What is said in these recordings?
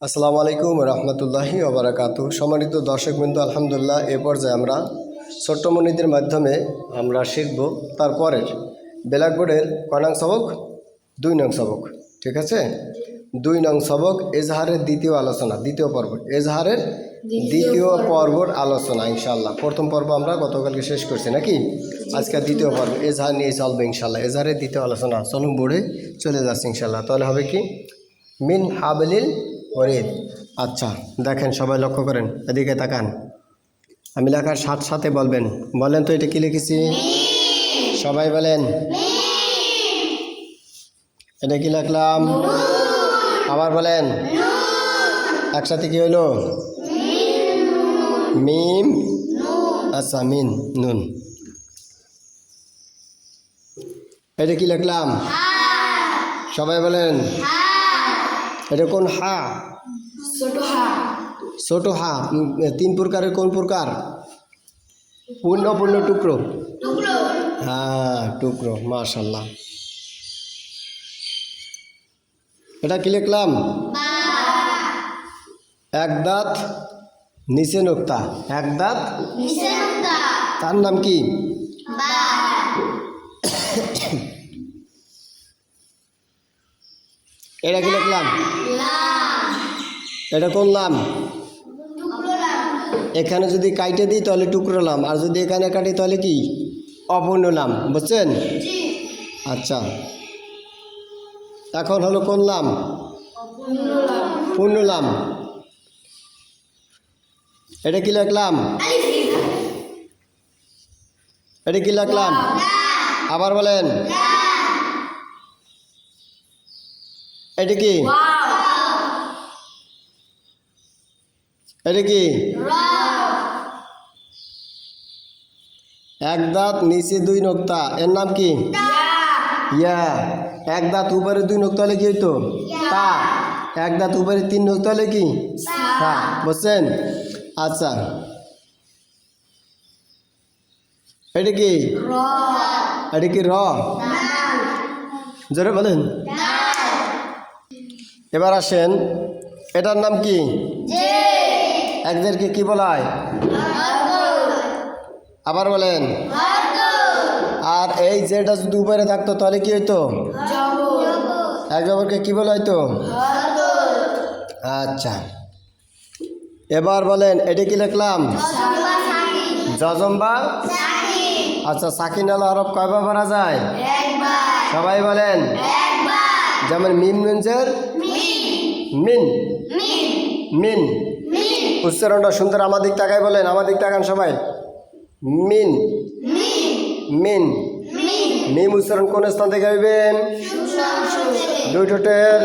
আসসালামু আলাইকুম রহমতুল্লাহি ওবারাকাতু। সম্মানিত দর্শকবৃন্দ, আলহামদুলিল্লাহ এ পর্যায়ে আমরা ছোট্ট মনিদের মাধ্যমে আমরা শিখব তারপরের ব্ল্যাকবোর্ডের কয় নং সবক? 2 নং সবক। ঠিক আছে, 2 নং সবক এজাহারের দ্বিতীয় আলোচনা, দ্বিতীয় পর্ব, এজাহারের দ্বিতীয় পর্বর আলোচনা। ইনশাআল্লাহ প্রথম পর্ব আমরা গতকালকে শেষ করছি নাকি? আজকে দ্বিতীয় পর্ব এজাহার নিয়ে চলবে ইনশাআল্লাহ। এজাহারের দ্বিতীয় আলোচনা চলুন বোর্ডে চলে যাচ্ছে ইনশাআল্লাহ। তাহলে হবে কি? মিন হাবলিল ওয়ারিদ। আচ্ছা দেখেন, সবাই লক্ষ্য করেন, এদিকে তাকান। আমি লেখার সাথে সাথে বলবেন। বলেন তো এটা কি লিখেছি? সবাই বলেন এটা কি লিখলাম? আবার বলেন একসাথে কি হইল? মিম। আচ্ছা মিন নুন। এটা কি লিখলাম? সবাই বলেন এটা কোন হা? ছোট হা। 3 প্রকারের কোন প্রকার? পূর্ণ পূর্ণ টুকরো। হ্যাঁ টুকরো, মাশাআল্লাহ। এটা কি লিখলাম? এক দাঁত নিচে নোক্তা। এক দাঁত তার নাম কি? এটা কি লিখলাম? এটা কোন লাম? এখানে যদি কাইটে দিই তাহলে টুকরো লাম, আর যদি এখানে কাটি তাহলে কি? অপূর্ণ লাম। বুঝছেন? আচ্ছা এখন হলো কোন লাম? পূর্ণ লাম। এটা কি লিখলাম? এটা কি লিখলাম? আবার বলেন এটা কি? এটা কি? এক দাঁত নিচে 2 নোক্তা, এর নাম কি? ইয়া। এক দাঁত উপরে 2 নোক্তা হলে কি হইতো? তা। এক দাঁত উপরে 3 নোক্তা হলে কি? সা। বুঝছেন? আচ্ছা এটা কি? এটা কি? র। জোরে বলেন। এবার আসেন, এটার নাম কি? একদেরকে কি বলা হয়? আবার বলেন। আর এই যেটা যদি উপরে থাকতো তাহলে কি হইতো? এক জবরকে কি বলা হইতো? আচ্ছা এবার বলেন এটা কি লিখলাম? জজম্বা। আচ্ছা সাকিন আল হরফ কয়বার পড়া যায়? সবাই বলেন। যেমন মিম নুনজের মিন। মিন উচ্চারণটা সুন্দর। আমার দিক তাকায় বলেন, আমার দিক তাকান সবাই। মিন। মিন। মিম উচ্চারণ কোন স্থান থেকে হইবেন? 2 ঠোঁটের।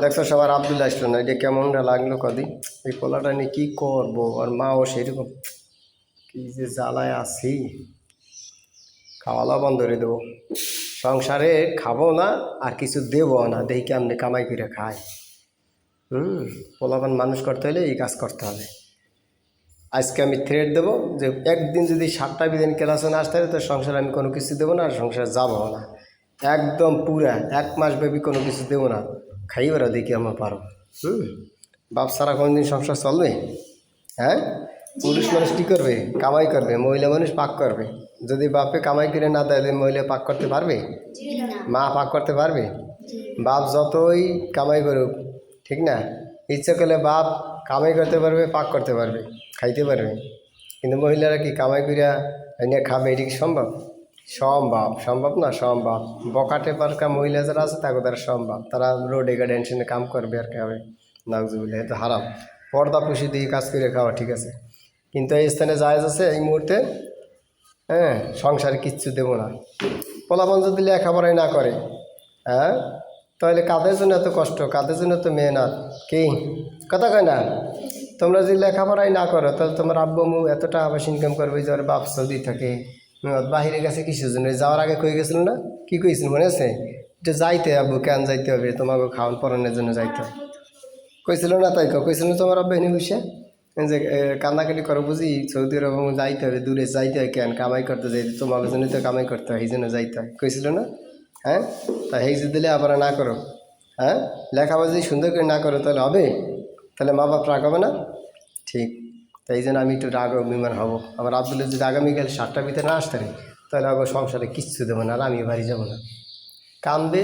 দেখছো সবার আব্দুল্লাহ আসলো না, এটা কেমন লাগলো কদি? এই কলাটা নিয়ে কী করবো? আর মাও সেরকম কি যে জ্বালায় আছি, খাওয়ালা বন্ধ করে দেবো। সংসারে খাবো না আর কিছু দেবো না, দেখি কেমনি কামাই করে খায়। পোলাপান মানুষ করতে হলে এই কাজ করতে হবে। আজকে আমি থ্রেড দেবো যে একদিন যদি 7টা বিদিন ক্লাসে না আসতে হবে তো সংসারে আমি কোনো কিছু দেবো না, আর সংসারে যাবো না। একদম পুরা 1 মাস ব্যাপী কোনো কিছু দেবো না। খাইবার দেখি আমার পারো। বাপ সারা কোনদিন সংসার চলবে? হ্যাঁ, পুরুষ মানুষ কী করবে? কামাই করবে। মহিলা মানুষ পাক করবে। যদি বাপে কামাই করে না দেয় মহিলা পাক করতে পারবে? মা পাক করতে পারবে? বাপ যতই কামাই করুক, ঠিক না, ইচ্ছে করলে বাপ কামাই করতে পারবে, পাক করতে পারবে, খাইতে পারবে। কিন্তু মহিলারা কি কামাই করিয়া এনে খাবে? এটি কি সম্ভব? সম্ভব? সম্ভব না, সম্ভব। বকাটে পারকা মহিলা যারা আছে তাকে তারা সম্ভব, তারা রোডে টেনশনে কাম করবে আর খাবে। নাগজুবিল্লাহ, এটা হারাম। পর্দা পুষি দিয়ে কাজ করে খাওয়া ঠিক আছে, কিন্তু এই স্থানে জায়েজ আছে এই মুহূর্তে। হ্যাঁ, সংসারে কিচ্ছু দেবো না। পোলাপান যদি লেখাপড়াই না করে, হ্যাঁ, তাহলে কাদের জন্য এত কষ্ট, কাদের জন্য এত মেহনত? কি কথা কয় না? তোমরা যদি লেখাপড়াই না করো তাহলে তোমার আব্বু মু এত টাকা পয়সা ইনকাম করবে যে ওর বাপ সৌদি থাকে, বাহিরে গেছে কিসের জন্য? যাওয়ার আগে কই গেছিল না? কি কইছিল মনে আছে? এটা যাইতে আব্বু, কেন যাইতে হবে? তোমাকে খাওয়ান পরানোর জন্য যাইতে হবে কইছিল না? তাই কইছিল না তোমার আব্বা? এনে বসে যে কান্নাকাটি করো বুঝি সৌদি আরব যাইতে হবে, দূরে যাইতে হয় কেন? কামাই করতে যাই, তোমার জন্য তো কামাই করতে হয়, এই জন্য যাইতে হয়, কইছিল না? হ্যাঁ, তা হেই যে দিলে আবার না করো, হ্যাঁ, লেখাপড়া যদি সুন্দর করে না করে তাহলে হবে? তাহলে মা বাপ রাগ হবে না? ঠিক, তাই জন্য আমি একটু রাগ অভিমান হব। আমার আব্দুল্লাহ যদি আগামীকাল 7টার ভিতরে না আসতে পারে তাহলে আবার সংসারে কিচ্ছু দেবো না, আর আমি বাড়ি যাবো না। কাঁদবে,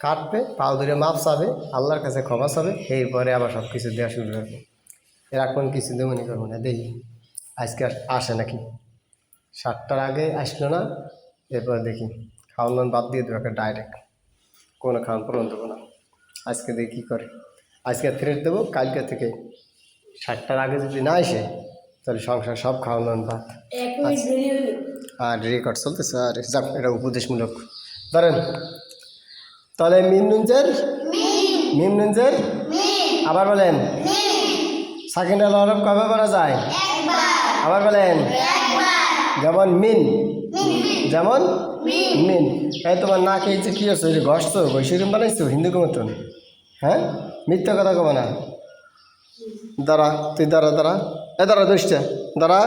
কাটবে, পাও ধরে মাপ চাবে, আল্লাহর কাছে ক্ষমা চাবে, এরপরে আবার সব কিছু দেওয়া শুরু করবে। এর এখন কিছু দেবো নি করবো না। দেখি আজকে আসে নাকি, 7টার আগে আসলো না, এরপর দেখি খাওয়ান দাওয়ান বাদ দিয়ে দেবো একটা ডাইরেক্ট, কোনো খাওয়ান পূরণ দেবো না। আজকে দেখি কী করে, আজকে থ্রেট দেবো, কালকে থেকে 7টার আগে যদি না আসে তাহলে সংসার সব খাওয়ান দাওয়ান বাদ। আর রেকর্ড চলতেছে, আর যাক এটা উপদেশমূলক। ধরেন তাহলে মিম নুনজের মিম নুনজের আবার বলেন সাকিনা লরব কবে করা যায়? আবার বলেন যেমন মিন, যেমন মিন। এই তোমার না খেয়েছে কী হচ্ছে? ঘষছো, গৈশরীম বানাইছো হিন্দুকে মতন? হ্যাঁ, মিথ্যা কথা কবে না। দাঁড়া, তুই দাঁড়া, দাঁড়া, এ দাঁড়া, দোষটা দাঁড়া,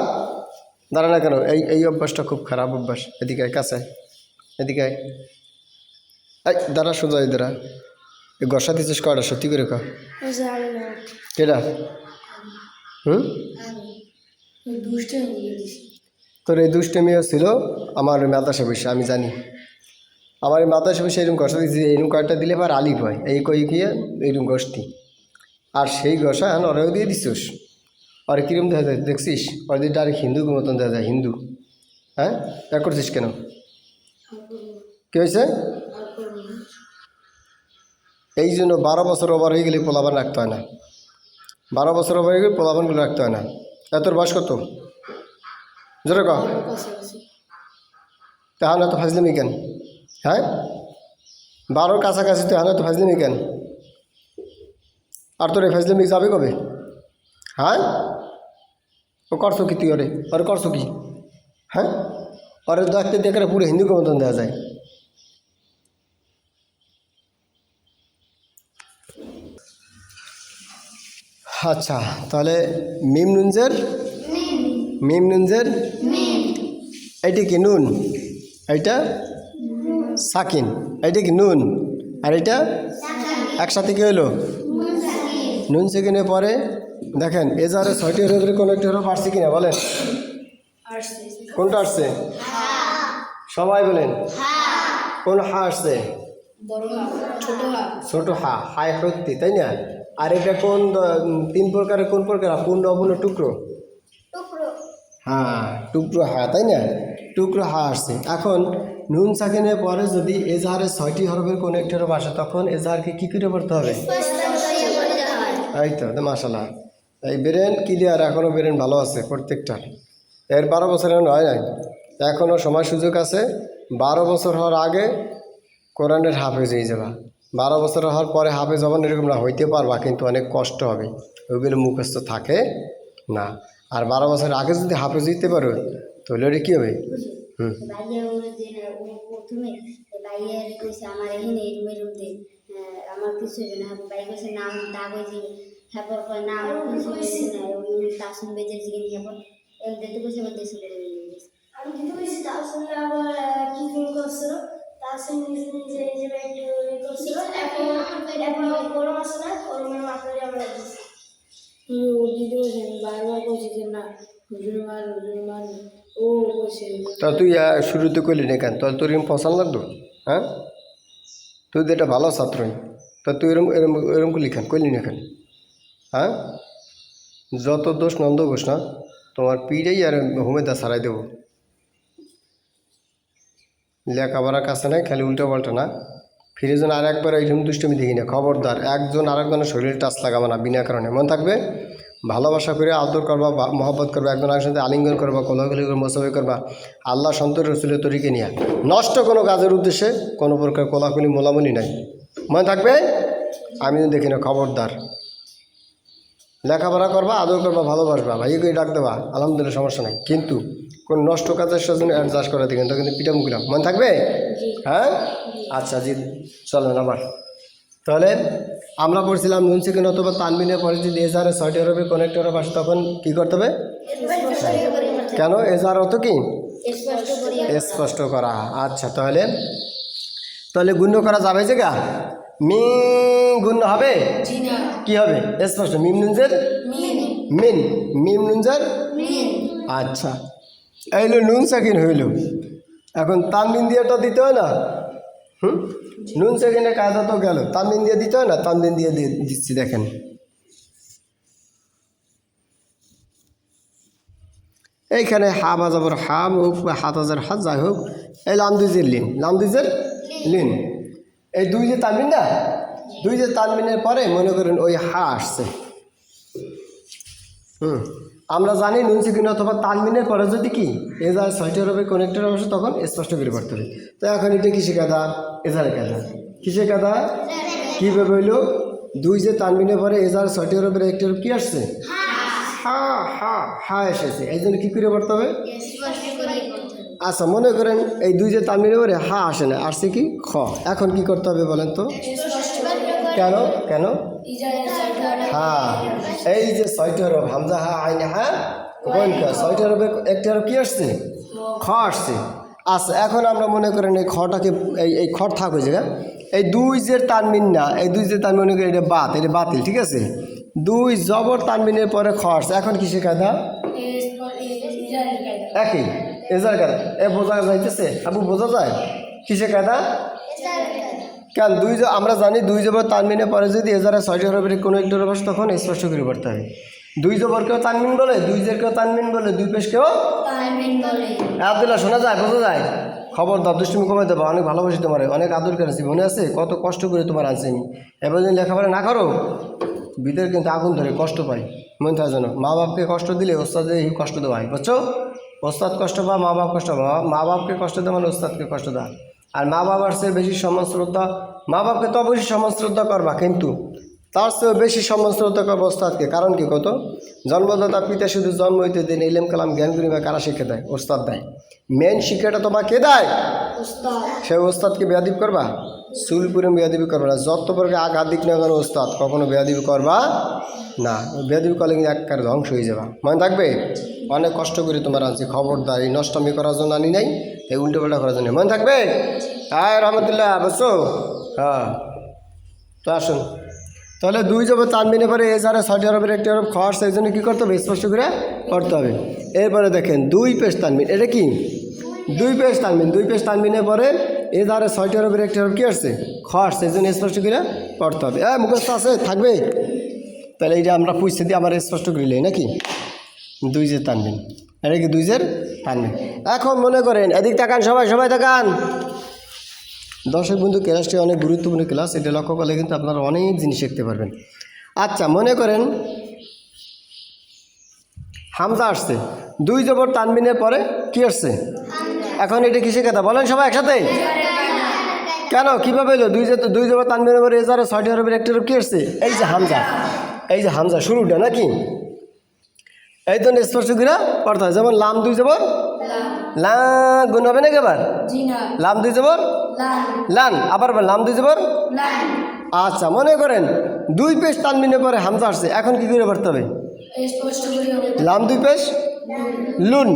দাঁড়া না কেন? এই অভ্যাসটা খুব খারাপ অভ্যাস। এদিকে কাছে, এদিকে এই দাঁড়া, সোজা এই দাঁড়া। এই গসা দিচ্ছিস কয়টা? সত্যি করে কা কেটা? তোর এই দুষ্টমিও ছিল আমার মাদ্রাসা বিষয়, আমি জানি। আমার এই মাদ্রাসা বিষয় এরকম গসা দিচ্ছি, এইরকম কয়েকটা দিলে আবার আলিফ হয়, এই কই গিয়ে এইরকম গসতি। আর সেই গসা এখন ওরাও দিয়ে দিচ্ছিস। আর কীরকম দেখা যায় দেখছিস? ওর দিয়ে ডাইরেক্ট হিন্দুর মতন দেখা যায়, হিন্দু। হ্যাঁ, তা করছিস কেন? কী হয়েছে? এই জন্য 12 বছর ওভার হয়ে গেলে পোলাবান রাখতে হয় না। 12 বছর ওভার হয়ে গেলে পোলাবানগুলো রাখতে হয় না। তোর বয়স কত? জোরে ক। তাহলে তো ফাজলিমি কেন? হ্যাঁ, 12 কাছাকাছি, তাহলে তো ফাজলিমি কেন? আর তোর এই ফাজলিমি যাবে কবে? হ্যাঁ, ও করছো কি তুই? ওরে করছো কি? হ্যাঁ, ওরে দেখতে দেখে পুরো হিন্দুকে মতন দেওয়া যায়। আচ্ছা, তাহলে মিম নুনজের মিম নুনজের এইটা কি নুন, এইটা সাকিন, এইটা কি নুন, আর এটা একসাথে কি হলো? নুন সেকেন্ডে পরে দেখেন এজারে 6টি হরফের কোনো একটি হরফ আসছে কিনা বলেন? কোনটা আসছে? সবাই বলেন কোন হা আসছে? ছোট হা, হায় সত্যি, তাই না? আর এটা কোন 3 প্রকারের, কোন প্রকার? পূর্ণ, অপূর্ণ, টুকরো? হ্যাঁ, টুকরো হা, তাই না? টুকরো হা আসছে। এখন নুন সাকিনের পরে যদি এজাহারের 6টি হরফের কোনো একটি হরফ আসে তখন এজাহারকে কী করে পড়তে হবে? এই তো মাশাআল্লাহ, এই ব্রেন ক্লিয়ার, এখনও ব্রেন ভালো আছে প্রত্যেকটার। এর 12 বছর এখন হয় নাই, এখনও সময় সুযোগ আছে। 12 বছর হওয়ার আগে কোরআনের হাফেজ হয়ে যাবা। 12 বছর হওয়ার পরে হাফেজ হবেন এরকম না, হইতে পারবা কিন্তু অনেক কষ্ট হবে, ওইগুলো মুখস্থ থাকে না। আর 12 বছর আগে যদি হাফেজ দিতে পারো তাহলে ওটা কী হবে? আমার কিছু না ভাই কাছে নাম দাগ হয়েছে হ্যাপর করে না আমার কিছু হয়েছে না ওই তাসুন বেজে জিগে হ্যাপর এক দিতে কইছে আমার দেশে করে আমি দিতে কইছি তাসুন আবার কি ফোন করছিল তাসুন নিজে নিজে নিজে একটু করছিল এখন বড় আছে না ওর মাথায় আমরা দিছি ও দিতে কইছে বারবার কইছে যে না হুজুর মার ও কইছে তা তুই শুরুতে কইলি না কেন? তোর এরকম পছন্দ লাগতো? হ্যাঁ, তুই তো এটা ভালো ছাত্রই, তা তুই এরকম এরকম এরকম লিখান কইলি না কেন? হ্যাঁ, যত দোষ নন্দ ঘোষ না, তোমার পিড়েই আর হুমেদা ছাড়াই দেবো। লেখাপড়ার কাছে নাই, খালি উল্টো পাল্টা না। ফিরে যেন আর একবার এইরকম দুষ্টমি দেখি না, খবরদার। একজন আরেকজনের শরীরে টাচ লাগাবো না বিনা কারণে, মনে থাকবে। ভালোবাসা করে আদর করবা, মহব্বত করবা, একজন আরেকজন সাথে আলিঙ্গন করবা, কোলাকুলি করে মোসাফি করবা, আল্লাহ সন্তোষ রসুলের তরিকে নিয়ে। নষ্ট কোনো কাজের উদ্দেশ্যে কোনো প্রকার কোলাকুলি মোলামুলি নাই, মনে থাকবে। আমি দেখি না, খবরদার। লেখাপড়া করবা, আদর করবা, ভালোবাসবা, ভাইকে করে ডাক দেবা, আলহামদুলিল্লাহ, সমস্যা নাই। কিন্তু কোন নষ্ট কাজের সাথে অ্যাডজাস্ট করে দেখেন, তো কিন্তু পিটা মুখলাম, মনে থাকবে। হ্যাঁ, আচ্ছা জি, চলেন আবার। তাহলে আমরা পড়ছিলাম নুন সেকেন্ড অথবা তানবিনের পরে যদি এজাহারের 6টি হরফে কোনেক্ট হরফ আসে তখন কী করতে হবে? কেন? এজাহার অর্থ কি? স্পষ্ট করা। আচ্ছা, তাহলে গুণ্য করা যাবে যে গা? মি গুণ হবে জি না কি হবে স্পষ্ট মিম নুন জের মিন মিন মিম নুন জের মিন আচ্ছা এইলো নুন সাকিন হইল এখন তানবিন দিয়েটা দিতে হয় না নুন সাকিনের কায়দা তো গেল তানবিন দিয়ে দিতে হয় না তানবিন দিয়ে দিচ্ছি দেখেন এইখানে হা বাজাবর হা হোক বা হাত হাজার হাত যাই হোক এই লামদুজের লিন এই দুই যে তানবিন না দুই যে তানবিনের পরে মনে করেন ওই হা আসছে আমরা জানি নুন সিকিন অথবা তানবিনের পরে যদি কি এজার ছয়টার হবে কোনেক্টর অবশ্য তখন স্পষ্ট করে পড়তে হবে তো এখন এটা কিসে কাদা এজার কাদা কিসে কাদা কীভাবে হইলো দুই যে তানবিনের পরে এজার ছয়টার হবে একটা কি আসছে হা হা হা এসেছে এই জন্য কী করে পড়তে হবে আচ্ছা মনে করেন এই দুই যে তানবিনের পরে হা আসে না আসছে কি খ এখন কি করতে হবে বলেন তো কেন কেন হ্যাঁ এই যে ছয়টার হরফ হামজা হা আইন হা গনকা ছয়টার হরফে একটা হরফ কি আসছে খ আসছে আচ্ছা এখন আমরা মনে করেন এই খটাকে এই খট থাকো যে এই দুই যে তানবিন না এই দুই যে তানবিন এটা বাতিল ঠিক আছে দুই জবর তানবিনের পরে খ আসছে এখন কিসে কায়দা একই এজার কায়দা এ বোঝা যাইতেছে আবু বোঝা যায় কিসে কায়দা কেন আমরা জানি দুই জবর তানবিনের পরে যদি এজারে ছয়টি হরফের কোনো একটা হরফ আসে তখন স্পষ্ট করে পড়তে হবে দুই জবরকেও তানবিন বলে দুই জেরকেও তানবিন বলে দুই পেশকেও আব্দুল্লাহ শোনা যায় বোঝা যায় খবরদার দুষ্টুমি কমাই দেবো অনেক ভালোবাসি তোমার অনেক আদর করেছি মনে আছে কত কষ্ট করে তোমার আনছি আমি এবার যদি লেখাপড়া না করো ভিতরে কিন্তু আগুন ধরে কষ্ট পাই মনে থাকে জন্য মা বাপকে কষ্ট দিলে ওস্তাদে কষ্ট দেওয়া হয় বুঝছো ওস্তাদ কষ্ট পাওয়া মা বাপ কষ্ট পাওয়া মা বাপকে কষ্ট দেওয়া মানে ওস্তাদকে কষ্ট দেওয়া আর মা বাবার চেয়ে বেশি সম্মান শ্রদ্ধা মা বাপকে তো অবশ্যই সম্মান শ্রদ্ধা করবা কিন্তু তার চেয়েও বেশি সম্মান শ্রদ্ধা করবা ওস্তাদকে কারণ কি কত জন্মদাতা পিতা শুধু জন্ম হইতে দিন ইলেম কালাম জ্ঞান করিবা কারা শিক্ষা দেয় ওস্তাদ দেয় মেন শিক্ষাটা তোমার কে দেয় সে ওস্তাদকে বেয়াদবি করবা চুলপুরে বেয়াদবি করবা না যত প্রকার আঘাত দিক না কেন ওস্তাদ কখনো বেয়াদবি করবা না বেয়াদবি করলে কিন্তু একবার ধ্বংস হয়ে যাবা মনে থাকবে অনেক কষ্ট করে তোমার আনছি খবরদার এই নষ্টমি করার জন্য আনি নাই এই উল্টোপাল্টা করার জন্য মনে থাকবে হ্যাঁ রহমতুল্লাহ বসো হ্যাঁ তো আসুন তাহলে দুই জবর তানবিনের পরে এজারে ছয়টি হরফের একটি হরফ খরচ এই জন্য কী করতে হবে স্পষ্ট করে করতে হবে এরপরে দেখেন দুই পেশ তানবিন এটা কি দুই পেশ তানবিনের পরে এজারে ছয়টি হরফের একটি হরফ কী আসছে খরচ এই জন্য স্পষ্ট করে করতে হবে মুখস্থ আছে থাকবে তাহলে এইটা আমরা পুষতে দিই আমার স্পষ্ট করিলে নাকি দুই যে তানবিন এটা কি দুই জের তানবিন এখন মনে করেন এদিক তাকান সবাই তাকান দর্শক বন্ধু ক্লাসটি অনেক গুরুত্বপূর্ণ ক্লাস এটা লক্ষ্য করলে কিন্তু আপনারা অনেক জিনিস শিখতে পারবেন আচ্ছা মনে করেন হামজা আসছে দুই জবর তানবিনের পরে কি আসছে এখন এটা কিসে কথা বলেন সবাই একসাথে কেন কীভাবে এলো দুই জবর তানবিনের পরে এজারে ছয়টি হরফের একটি হরফ কি আসছে এই যে হামজা শুরুটা নাকি এই তো স্পষ্ট করে পড়তে হয় যেমন লাম দুই জবর লা গুণ হবে নাকি আবার লাম দুই জবর লান আবার লাম দুই জবর আচ্ছা মনে করেন দুই পেশ তানবিনের পরে হামজা আসছে এখন কি করে পড়তে হবে লাম দুই পেশ লুন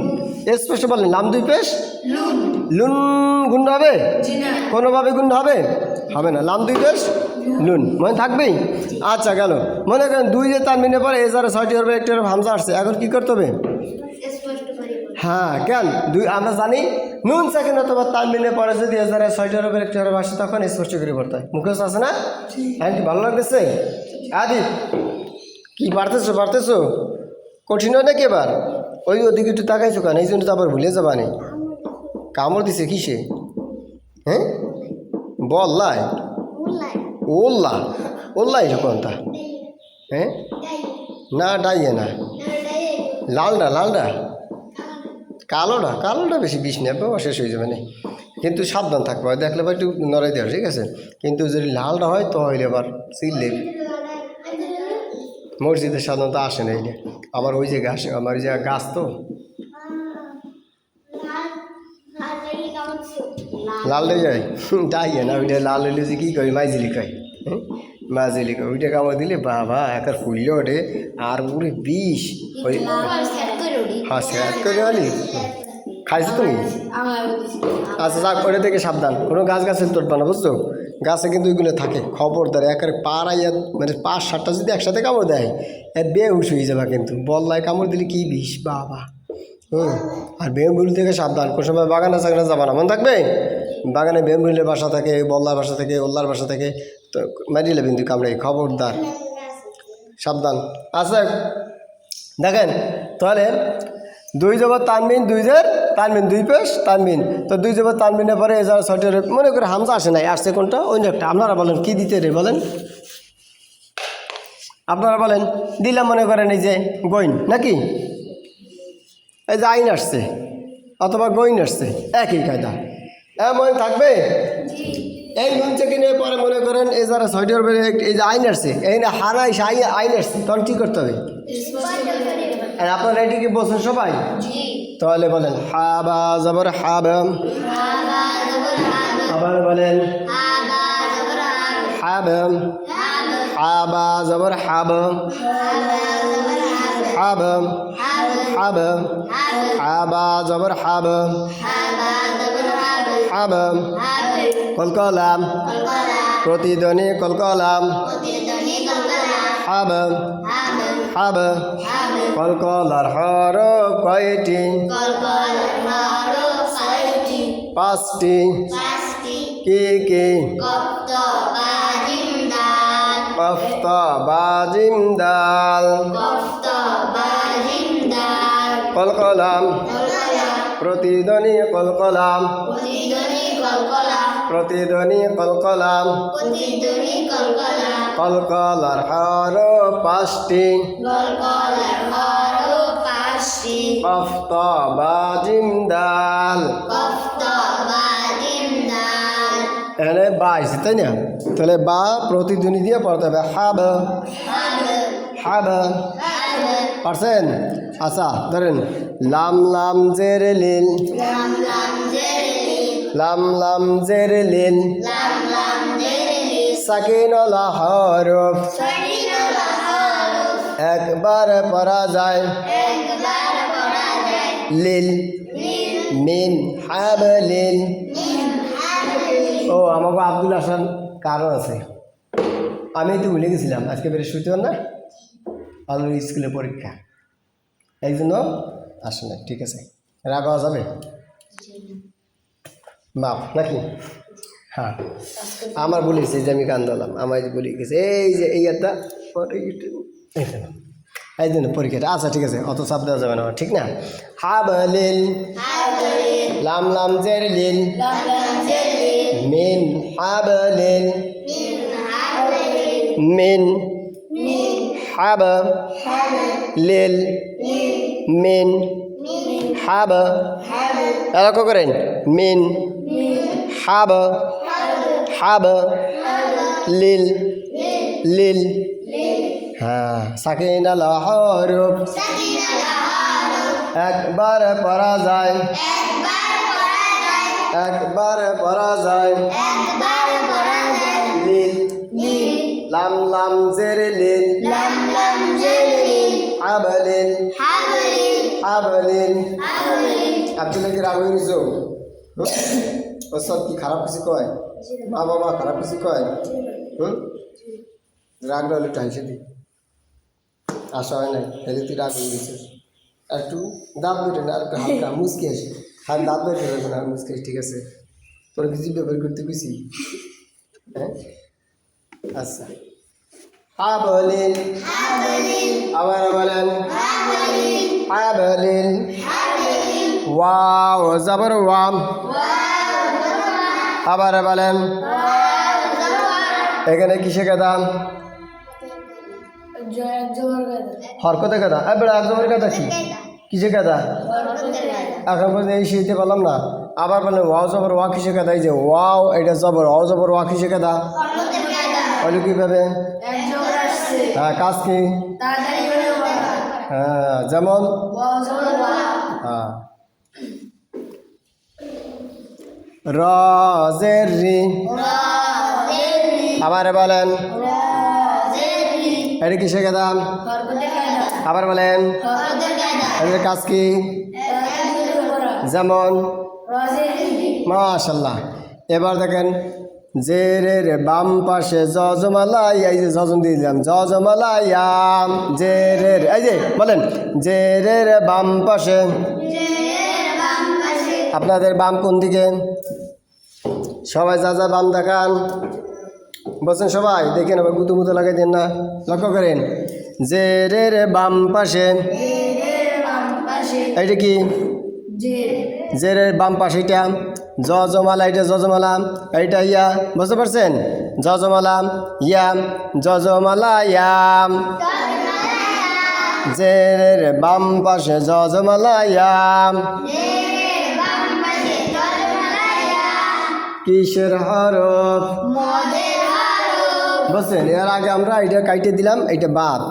স্পষ্ট বললেন লাম দুই পেশ লুন গুণ হবে কোনোভাবে গুণ হবে না লাম দুই পেশ লুন মনে থাকবেই আচ্ছা গেল মনে করেন দুই যে তানবিনের পরে এজারে ছয়টি হরফের একটি হরফ হামজা আসছে এখন কি করতে হবে হ্যাঁ কেন আমরা জানি নুন সেকেন্ড অথবা তানবিনের পরে যদি এজারে ছয়টি হরফের একটি হরফ আসে তখন স্পষ্ট করে পড়তে হয় মুখস্থ আছে না হ্যাঁ কি ভালো লাগতেছে আদি কি পারতেছো কঠিন হয় নাকি এবার ওই ওদিকে একটু তাকাইছো কেন এই জন্য তো আবার ভুলে যাবা নেই কামড় দিছে কিসে হ্যাঁ বললাই ওল্লা এটা কোনটা হ্যাঁ না ডাইয়ে না লালটা কালোটা বেশি বিষ নেই শেষ হয়ে যাবে না কিন্তু সাবধান থাকবে হয় দেখলে বা একটু নড়াই দেওয়া ঠিক আছে কিন্তু যদি লালটা হয় তো হইলে আবার চিল্লে মসজিদের সাধারণত আসে না এইটা আমার ওই যে গাছ আমার ওই যে গাছ তো লাল হয়ে যায় ডাইয়ে না ওইটা লাল হইলে যে কী করি মাইজিলি খাই মাঝিলি খাই ওইটা কামড় দিলে বাবা একার ফুললে ওঠে আর পুরো বিষ ওই হ্যাঁ স্যার করে আলি খাইছো তুমি আচ্ছা যাক ওটা থেকে সাবধান কোনো গাছের তোটবা না বুঝছো গাছে কিন্তু ওইগুলো থাকে, খবরদার একের পাড়াইয়া মানে 5-7টা যদি একসাথে কামড় দেয় এর বেহুশ হয়ে যাবে কিন্তু। বল্লায় কামড় দিলে কি বিষ বাবা। আর বেমবুলি থেকে সাবধান, কোনো সময় বাগানে চাগানে যাবা না, মনে থাকবে। বাগানে বেমবুলির বাসা থাকে, বল্লার বাসা থাকে, ওল্লার বাসা থাকে, তো মারিলে কিন্তু কামড়ে, খবরদার সাবধান। আচ্ছা দেখেন তাহলে 2 জবর তানবিন 2 জের তানবিন 2 পেশ তানবিন, তো 2 জবর তানবিনের পরে এজার 6টের মনে করে হামজা আসে নাই, আসছে কোনটা অন্য একটা। আপনারা বলেন কি দিতে রে বলেন, আপনারা বলেন। দিলাম মনে করেন এই যে গইন নাকি, এই যে আইন আসছে অথবা গইন আসছে, একই কায়দা। মনে থাকবে এই নুন থেকে নিয়ে পরে মনে করেন এই যারা 6টের উপরে এই যে আইন আসছে, এই না হারাই আইন আসছে, তখন কী করতে হবে? আর আপনারা এটি কি বলছেন সবাই? তাহলে বলেন হাবা জবর হাবা, আবার বলেন হাবা, হাবা জবর হাবা, হাবা হাবা, হাবা জবর হাবা, হাবা কলকলাম প্রতিধ্বনি কলকলাম, হাবা হাবা কলকলার হরফ কয়টি? 5টি। কি কি? কফ বা জিম দাল, কলকলাম প্রতিধ্বনি কলকলাম, প্রতিধ্বনি কলকলাম, কলকলার হরফ 5টি, কফ বা জিম দাল। এখানে বা আছে তাই না, তাহলে বা প্রতিধ্বনি দিয়ে পড়তে হবে হাবা হাবা, পারছেন? আচ্ছা ধরেন লাম লাম জের লিল, লাম লাম জের লিল, সাকিন লা হরফ একবার পড়া যায়, লিল মিন হাবলিল। ও আমাকে আব্দুল হাসান কারণ আছে, আমি তো ভুলে গেছিলাম আজকে বৃহস্পতিবার না, আলুর স্কুলে পরীক্ষা, এই জন্য আসে না। ঠিক আছে, রাখা যাবে বাপ নাকি? হ্যাঁ আমার বলেছে যে আমি কান দিলাম, আমার বলে গেছে এই যে এই একটা এই জন্য পরীক্ষাটা। আচ্ছা ঠিক আছে, অত চাপ দেওয়া যাবে না, ঠিক না? হাবলিল, লাম লাম জের লিল, মিন হাবলিল, মিন হাবা লিল, মিন হাবা, এরকম করেন মিন হাবা হাবা লিল লিল। হ্যাঁ সাকিন লা হরফ একবার পড়া যায়, একবার পড়া যায়, লিল লাম লাম জের লিল, হাবলিল হাবলিল। আব্দুল্লাহ কি রাগ হয়ে গেছো? ও সব কি খারাপ কিছু কয়? মা বাবা খারাপ কিছু কয়? রাগ না হলে টাইসে দি আসা হয় নাই, তাহলে তুই রাগ হয়ে গেছিস। আর একটু দাঁত বেটে না, আর একটু হালকা মুসকি আসে, আর দাঁত বেটে যাবে না, মুসকি আসে। ঠিক আছে, তোর কিছু ব্যবহার করতে গেছি। হ্যাঁ আচ্ছা হাবলিল, আবার বলেন হাবলিল, ওয়াও জবর ওয়াম, আবার বলেন। এখানে কিসে গাদা? হরকতে গাদা। বেড়া এক জবর গাদা কি কিসে গাদা? এখন পর্যন্ত এই শিখতে পারলাম না। আবার বলেন ওয়াও জবর ওয়া কিসে গাদা? এই যে ওয়াও এটা জবর, ওয়াও জবর ওয়া কিসে গাদা? হলো কীভাবে? হ্যাঁ কাজ কি? হ্যাঁ যেমন হ্যাঁ র জের রি, আবার বলেন এটা কিসে গাদা? আবার বলেন এর কাজ কি? যেমন মাশাল্লাহ। এবার দেখেন জেরের বাম পাশে যজমালাই, এই যে যজন দিয়ে দিলাম, যজমালায়াম। জেরের এই যে বলেন, জেরের বাম পাশে। আপনাদের বাম কোন দিকে? সবাই যা যা বাম দেখান, বলছেন সবাই দেখেন, আবার গুতু মুতো লাগাই দেন না, লক্ষ্য করেন। জেরের বাম পাশে, এইটা কি? জেরের বাম পাশে এটা যজমালা, এটা যজমালা, এইটা ইয়া, বুঝতে পারছেন? যজমালা ইয়াম, যজমালা ইয়াম। জেরের বাম পাশে যজমালা ইয়াম। কিসের হরফ? বুঝছেন? এর আগে আমরা এটা কাইটে দিলাম, এটা বাদ,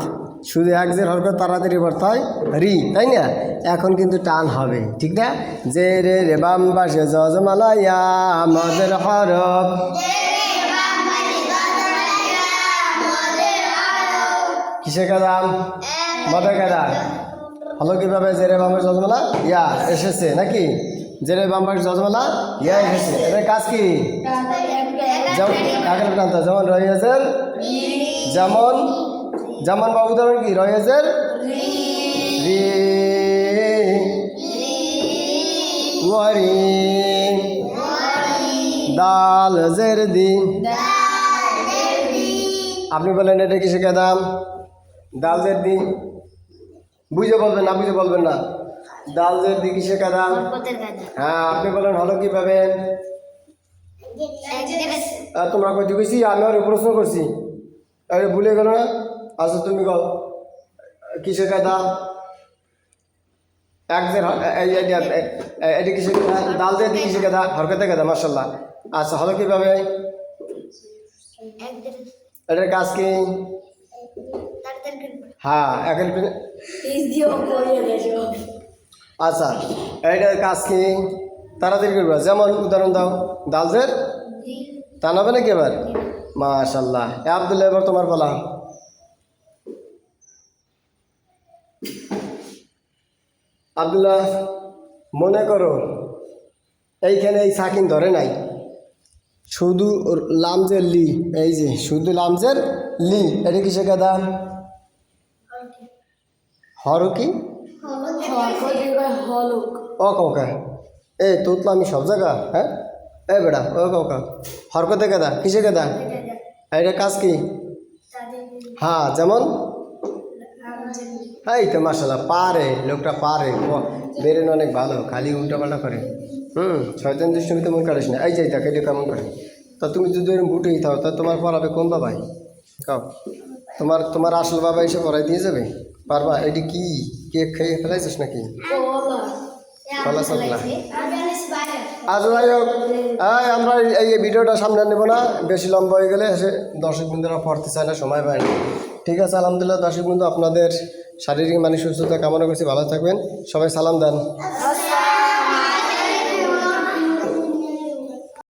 শুধু এক জের হরকত তাড়াতাড়ি পড়তে হয় রি, তাই না? এখন কিন্তু টান হবে, ঠিক না? যে রে রে বাম পাশে যজমালা ইয়া মদের হরফ। কিসে কাদাম? মদের কাদা। হলো কিভাবে? জেরে বাম পাশে যজমালা ইয়া এসেছে নাকি? জেরে বাম পাশে যজমালা ইয়া এসেছে, এটার কাজ কি? যেমন রয়েছেন, যেমন যেমন বা উদাহরণ কি? রয়েছেন রি, ওয়ারি, দাল জের দি। আপনি বলেন এটা কিসে কাদাম? দাল জের দি। বুঝে বলবেন না, বুঝে বলবেন না। দাল জের দি কিসে কাদাম? হ্যাঁ, আপনি বলেন হলো কিভাবে? তোমরা কই দিয়েছি, আমি আর প্রশ্ন করছি, আরে ভুলে গেল না? আচ্ছা তুমি কও কিসে কাদা? এক জের এটা কিসে কাদা? দাল জের দি কিসে কাদা? হরকতে কাদা, মাশাআল্লাহ। আচ্ছা হলো কিভাবে? এটার কাজ কি? হ্যাঁ, এখন আচ্ছা এইটার কাজ কি? তাড়াতাড়ি করবা। যেমন উদাহরণ দাও। দালজের তা হবে নাকি এবার? মাশাআল্লাহ। আব্দুল্লাহ, এবার তোমার বলা। আব্দুল্লাহ, মনে করো এইখানে এই সাকিন ধরে নাই, শুধু লামজের লি, এই যে শুধু লামজের লি, এটা কিসে কাদা? হর কি? ও কাউকা এই তুতলা আমি সব জায়গা, হ্যাঁ এ বেড়া, ও কাউকা হরকতে কাদা, কিসে কাদা? এটা কাজ কি? হ্যাঁ, যেমন এই তো মাশাআল্লাহ, পারে লোকটা, পারে, বেরেন অনেক ভালো, খালি উল্টাপাল্টা করে। শয়তান দুষ্টমিতে মন কাটিস না। এই যাই তাকে এটা কেমন করে? তা তুমি যদি এরকম বুটেই থাও, তা তোমার পড়াবে কোন বাবাই? কাও তোমার আসল বাবা এসে পড়াই দিয়ে যাবে? পারবা? এটি কি কেক খেয়ে ফেলাইছিস নাকি? কলা সবলা। আচ্ছা যাই হোক, আমরা এই ভিডিওটা সামনে নেব না, বেশি লম্বা হয়ে গেলে এসে দর্শক বন্ধুরা পড়তে চায় না, সময় পায় না। ঠিক আছে, আলহামদুলিল্লাহ দর্শক বন্ধু, আপনাদের শারীরিক মানসিক সুস্থতা কামনা করছি, ভালো থাকবেন সবাই, সালাম দেন।